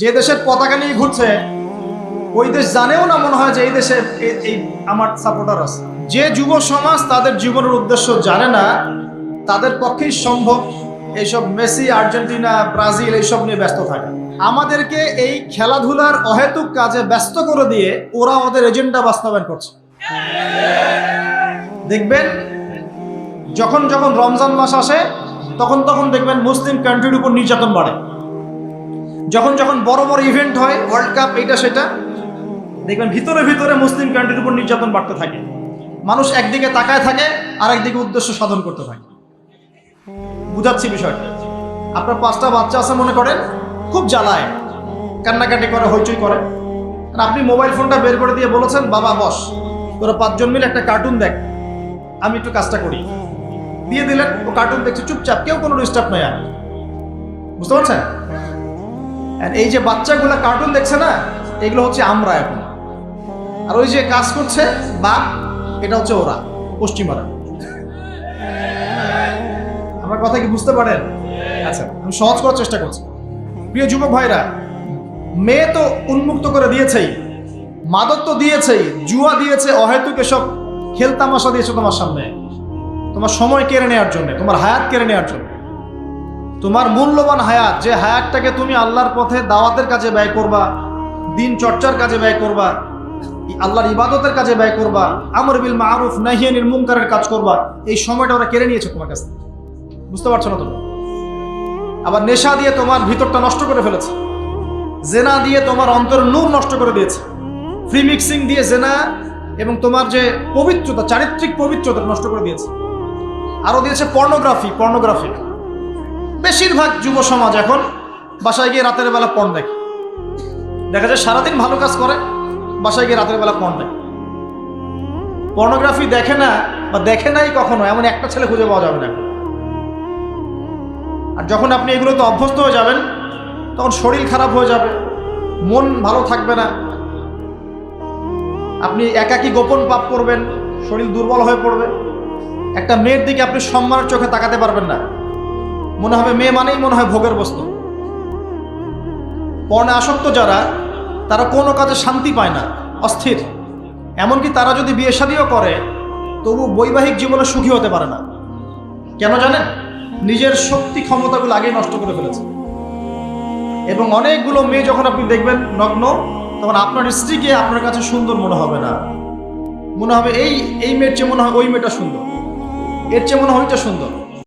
যে দেশের পতাকা নিয়ে ঘুরছে ওই দেশ জানেও না মনে হয় যে এই দেশে এই আমার সাপোর্টার আছে। যে যুব সমাজ তাদের জীবনের উদ্দেশ্য জানে না, তাদের পক্ষেই সম্ভব এইসব মেসি, আর্জেন্টিনা, ব্রাজিল এইসব নিয়ে ব্যস্ত থাকে। আমাদেরকে এই খেলাধুলার অহেতুক কাজে ব্যস্ত করে দিয়ে ওরা ওদের এজেন্ডা বাস্তবায়ন করছে। দেখবেন যখন যখন রমজান মাস আসে তখন তখন দেখবেন মুসলিম কান্ট্রির উপর নির্যাতন বাড়ে। যখন যখন বড় বড় ইভেন্ট হয়, ওয়ার্ল্ড কাপ, এইটা সেটা, দেখবেন ভিতরে ভিতরে মুসলিম কান্ট্রির উপর নির্যাতন বাড়তে থাকে। মানুষ একদিকে তাকায় থাকে আর একদিকে উদ্দেশ্য সাধন করতে থাকে। বুঝাচ্ছি বিষয়টা। আপনার 5টা বাচ্চা আছে মনে করেন, খুব জ্বালায়, কান্নাকাটি করে, হইচই করে, আর আপনি মোবাইল ফোনটা বের করে দিয়ে বলেছেন, বাবা বস, তোরা 5 জন মিলে একটা কার্টুন দেখ, আমি একটু কাজটা করি। দিয়ে দিলেন, ও কার্টুন দেখছে চুপচাপ, কেউ কোনো ডিস্টার্ব নয়। আর বুঝতে পারছেন? এই যে বাচ্চাগুলা কার্টুন দেখছে না, এগুলো হচ্ছে আমরা এখন। আর ওই যে কাজ করছে বা এটা হচ্ছে ওরা, পশ্চিমারা। আমার কথা কি বুঝতে পারেন? আচ্ছা, আমি সহজ করার চেষ্টা করছি। প্রিয় যুবক ভাইরা, মেয়ে তো উন্মুক্ত করে দিয়েছেই, মাদক তো দিয়েছেই, জুয়া দিয়েছে, অহেতুক এসব খেলতামাশা দিয়েছে তোমার সামনে, তোমার সময় কেড়ে নেওয়ার জন্য, তোমার হায়াত কেড়ে নেওয়ার জন্য। তোমার মূল্যবান হায়াত, যে হায়াতটাকে তুমি আল্লাহর পথে দাওয়াতের কাজে ব্যয় করবা, দিন চর্চার কাজে ব্যয় করবা, আল্লাহর ইবাদতের কাজে ব্যয় করবা, আমর বিল মারুফ নাহি আনিল মুনকারের কাজ করবা, এই সময়টা ওরা কেড়ে নিয়েছে তোমার কাছে। বুঝতে পারছো না তুমি? আবার নেশা দিয়ে তোমার ভিতরটা নষ্ট করে ফেলেছে, জেনা দিয়ে তোমার অন্তরের নূর নষ্ট করে দিয়েছে, ফ্রি মিক্সিং দিয়ে জেনা এবং তোমার যে পবিত্রতা, চারিত্রিক পবিত্রতা নষ্ট করে দিয়েছে। আরো দিয়েছে পর্নোগ্রাফি। বেশিরভাগ যুব সমাজ এখন বাসায় গিয়ে রাতের বেলা পর্ন দেখে। দেখা যায় সারাদিন ভালো কাজ করে, বাসায় গিয়ে রাতের বেলা পর্ন দেখে। পর্নোগ্রাফি দেখে না বা দেখে নাই কখনো, এমন একটা ছেলে খুঁজে পাওয়া যাবে না। আর যখন আপনি এগুলোতে অভ্যস্ত হয়ে যাবেন, তখন শরীর খারাপ হয়ে যাবে, মন ভালো থাকবে না, আপনি একাকী গোপন পাপ করবেন, শরীর দুর্বল হয়ে পড়বে। একটা মেয়ের দিকে আপনি সম্মানের চোখে তাকাতে পারবেন না, মনে হবে মেয়ে মানেই মনে হয় ভোগের বস্তু। পর্ণে আসক্ত যারা, তারা কোনো কাজে শান্তি পায় না, অস্থির। এমনকি তারা যদি বিয়ে শাদীও করে, তবু বৈবাহিক জীবনে সুখী হতে পারে না। কেন জানেন? নিজের শক্তি ক্ষমতাগুলো আগেই নষ্ট করে ফেলেছে। এবং অনেকগুলো মেয়ে যখন আপনি দেখবেন নগ্ন, তখন আপনার স্ত্রীকে আপনার কাছে সুন্দর মনে হবে না, মনে হবে এই মেয়ের চেয়ে মনে হয় ওই মেয়েটা সুন্দর, এর চেয়ে মনে হয় ওইটা সুন্দর।